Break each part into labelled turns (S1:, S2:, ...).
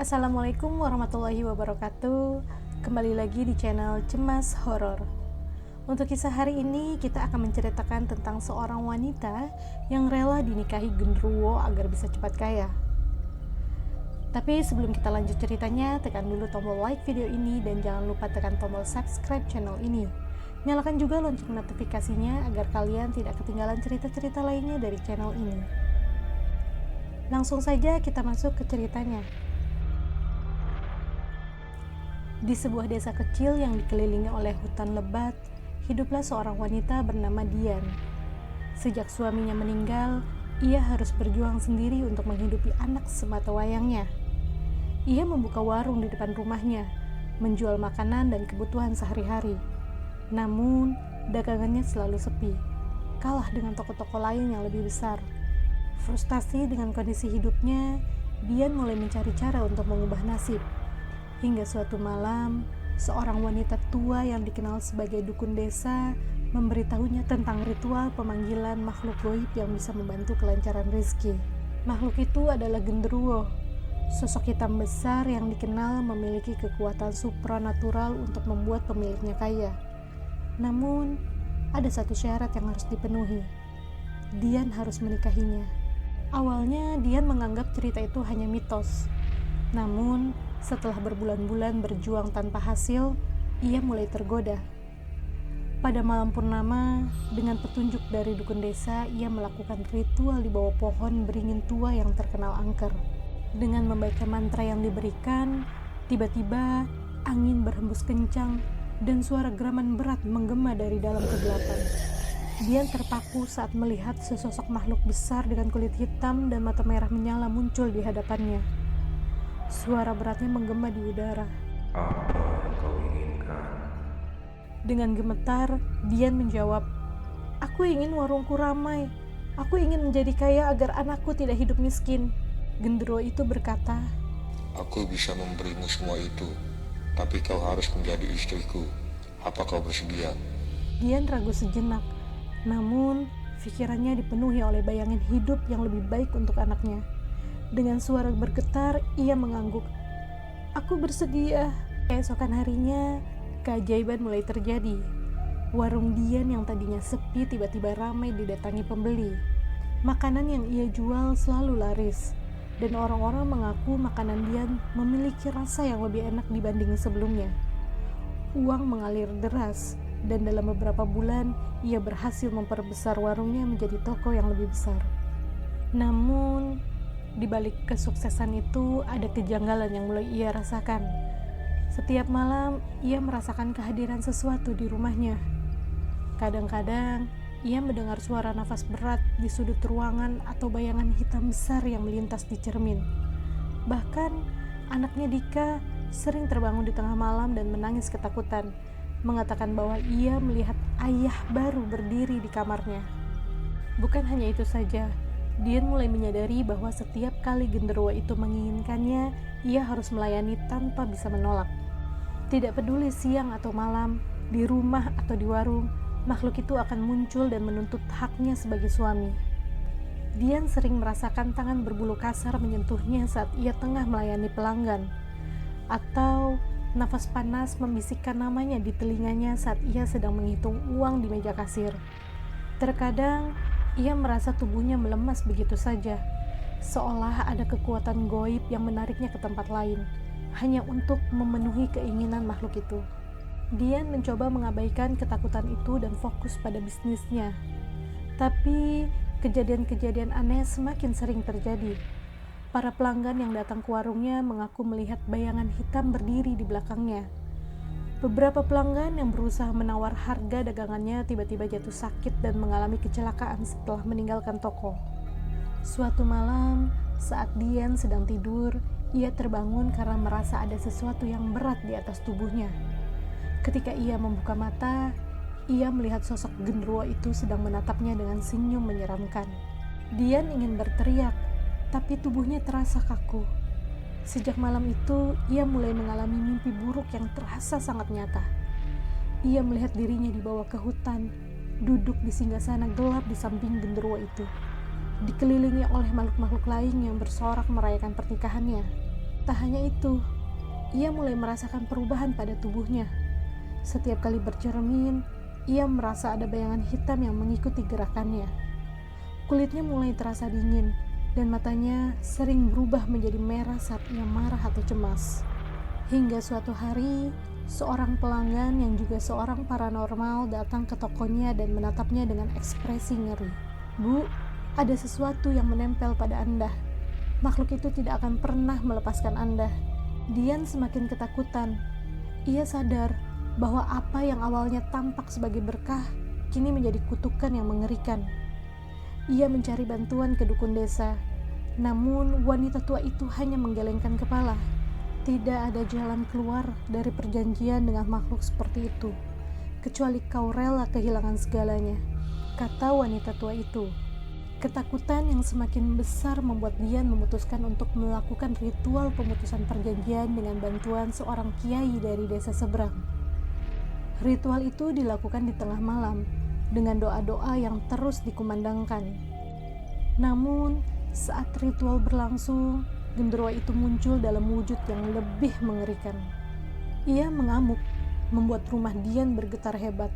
S1: Assalamualaikum warahmatullahi wabarakatuh. Kembali lagi di channel Cemas Horor. Untuk kisah hari ini kita akan menceritakan tentang seorang wanita yang rela dinikahi genderuwo agar bisa cepat kaya. Tapi sebelum kita lanjut ceritanya, tekan dulu tombol like video ini dan jangan lupa tekan tombol subscribe channel ini. Nyalakan juga lonceng notifikasinya agar kalian tidak ketinggalan cerita-cerita lainnya dari channel ini. Langsung saja kita masuk ke ceritanya. Di sebuah desa kecil yang dikelilingi oleh hutan lebat, hiduplah seorang wanita bernama Dian. Sejak suaminya meninggal, ia harus berjuang sendiri untuk menghidupi anak sematawayangnya. Ia membuka warung di depan rumahnya, menjual makanan dan kebutuhan sehari-hari. Namun, dagangannya selalu sepi, kalah dengan toko-toko lain yang lebih besar. Frustasi dengan kondisi hidupnya, Dian mulai mencari cara untuk mengubah nasib. Hingga suatu malam, seorang wanita tua yang dikenal sebagai dukun desa memberitahunya tentang ritual pemanggilan makhluk gaib yang bisa membantu kelancaran rezeki. Makhluk itu adalah genderuwo, sosok hitam besar yang dikenal memiliki kekuatan supranatural untuk membuat pemiliknya kaya. Namun, ada satu syarat yang harus dipenuhi. Dian harus menikahinya. Awalnya, Dian menganggap cerita itu hanya mitos. Namun, setelah berbulan-bulan berjuang tanpa hasil, ia mulai tergoda. Pada malam purnama, dengan petunjuk dari dukun desa, ia melakukan ritual di bawah pohon beringin tua yang terkenal angker. Dengan membaca mantra yang diberikan, tiba-tiba angin berhembus kencang dan suara geraman berat menggema dari dalam kegelapan. Dian terpaku saat melihat sesosok makhluk besar dengan kulit hitam dan mata merah menyala muncul di hadapannya. Suara beratnya menggema di udara.
S2: Apa yang kau inginkan?
S1: Dengan gemetar, Dian menjawab, "Aku ingin warungku ramai. Aku ingin menjadi kaya agar anakku tidak hidup miskin." Genderuwo itu berkata,
S2: Aku bisa memberimu semua itu, tapi kau harus menjadi istriku. Apa kau bersedia?
S1: Dian ragu sejenak, namun pikirannya dipenuhi oleh bayangan hidup yang lebih baik untuk anaknya. Dengan suara bergetar, ia mengangguk, "Aku bersedia." Keesokan harinya, keajaiban mulai terjadi. Warung Dian yang tadinya sepi tiba-tiba ramai didatangi pembeli. Makanan yang ia jual selalu laris, dan orang-orang mengaku makanan Dian memiliki rasa yang lebih enak dibanding sebelumnya. Uang mengalir deras, dan dalam beberapa bulan, ia berhasil memperbesar warungnya menjadi toko yang lebih besar. Namun, di balik kesuksesan itu ada kejanggalan yang mulai ia rasakan. Setiap malam ia merasakan kehadiran sesuatu di rumahnya. Kadang-kadang ia mendengar suara nafas berat di sudut ruangan atau bayangan hitam besar yang melintas di cermin. Bahkan anaknya Dika sering terbangun di tengah malam dan menangis ketakutan, mengatakan bahwa ia melihat ayah baru berdiri di kamarnya. Bukan hanya itu saja, Dian mulai menyadari bahwa setiap kali genderuwo itu menginginkannya, ia harus melayani tanpa bisa menolak. Tidak peduli siang atau malam, di rumah atau di warung, makhluk itu akan muncul dan menuntut haknya sebagai suami. Dian sering merasakan tangan berbulu kasar menyentuhnya saat ia tengah melayani pelanggan, atau nafas panas membisikkan namanya di telinganya saat ia sedang menghitung uang di meja kasir. Terkadang, ia merasa tubuhnya melemas begitu saja, seolah ada kekuatan gaib yang menariknya ke tempat lain, hanya untuk memenuhi keinginan makhluk itu. Dian mencoba mengabaikan ketakutan itu dan fokus pada bisnisnya. Tapi, kejadian-kejadian aneh semakin sering terjadi. Para pelanggan yang datang ke warungnya mengaku melihat bayangan hitam berdiri di belakangnya. Beberapa pelanggan yang berusaha menawar harga dagangannya tiba-tiba jatuh sakit dan mengalami kecelakaan setelah meninggalkan toko. Suatu malam, saat Dian sedang tidur, ia terbangun karena merasa ada sesuatu yang berat di atas tubuhnya. Ketika ia membuka mata, ia melihat sosok genderuwo itu sedang menatapnya dengan senyum menyeramkan. Dian ingin berteriak, tapi tubuhnya terasa kaku. Sejak malam itu, ia mulai mengalami mimpi buruk yang terasa sangat nyata. Ia melihat dirinya dibawa ke hutan, duduk di singgasana gelap di samping genderuwo itu, dikelilingi oleh makhluk-makhluk lain yang bersorak merayakan pernikahannya. Tak hanya itu, ia mulai merasakan perubahan pada tubuhnya. Setiap kali bercermin, ia merasa ada bayangan hitam yang mengikuti gerakannya. Kulitnya mulai terasa dingin, dan matanya sering berubah menjadi merah saat ia marah atau cemas. Hingga suatu hari, seorang pelanggan yang juga seorang paranormal datang ke tokonya dan menatapnya dengan ekspresi ngeri. "Bu, ada sesuatu yang menempel pada Anda. Makhluk itu tidak akan pernah melepaskan Anda." Dian semakin ketakutan. Ia sadar bahwa apa yang awalnya tampak sebagai berkah kini menjadi kutukan yang mengerikan. Ia mencari bantuan ke dukun desa, namun wanita tua itu hanya menggelengkan kepala. Tidak ada jalan keluar dari perjanjian dengan makhluk seperti itu, kecuali kau rela kehilangan segalanya, kata wanita tua itu. Ketakutan yang semakin besar membuat Dian memutuskan untuk melakukan ritual pemutusan perjanjian dengan bantuan seorang kiai dari desa seberang. Ritual itu dilakukan di tengah malam dengan doa-doa yang terus dikumandangkan. Namun, saat ritual berlangsung, genderuwo itu muncul dalam wujud yang lebih mengerikan. Ia mengamuk, membuat rumah Dian bergetar hebat.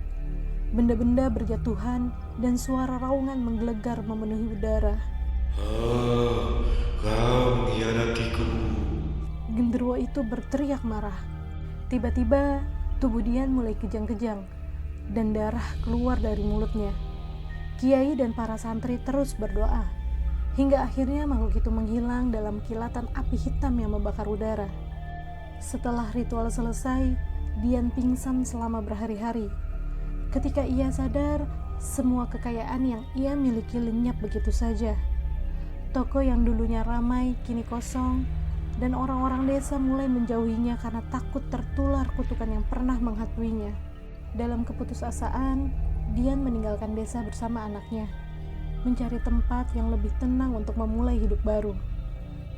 S1: Benda-benda berjatuhan dan suara raungan menggelegar memenuhi udara.
S2: Kau mengkhianatiku.
S1: Genderuwo itu berteriak marah. Tiba-tiba, tubuh Dian mulai kejang-kejang dan darah keluar dari mulutnya. Kiai dan para santri terus berdoa, hingga akhirnya makhluk itu menghilang dalam kilatan api hitam yang membakar udara. Setelah ritual selesai, Dian pingsan selama berhari-hari. Ketika ia sadar, semua kekayaan yang ia miliki lenyap begitu saja. Toko yang dulunya ramai kini kosong, dan orang-orang desa mulai menjauhinya karena takut tertular kutukan yang pernah menghantuinya. Dalam keputusasaan, Dian meninggalkan desa bersama anaknya, mencari tempat yang lebih tenang untuk memulai hidup baru.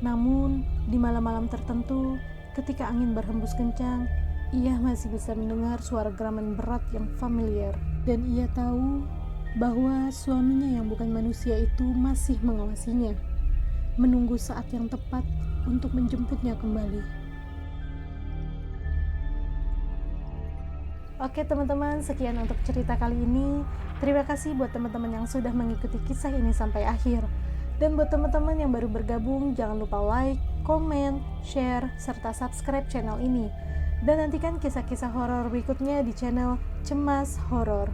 S1: Namun, di malam-malam tertentu, ketika angin berhembus kencang, ia masih bisa mendengar suara geraman berat yang familiar. Dan ia tahu bahwa suaminya yang bukan manusia itu masih mengawasinya, menunggu saat yang tepat untuk menjemputnya kembali. Oke teman-teman, sekian untuk cerita kali ini. Terima kasih buat teman-teman yang sudah mengikuti kisah ini sampai akhir. Dan buat teman-teman yang baru bergabung, jangan lupa like, komen, share, serta subscribe channel ini. Dan nantikan kisah-kisah horor berikutnya di channel Cemas Horor.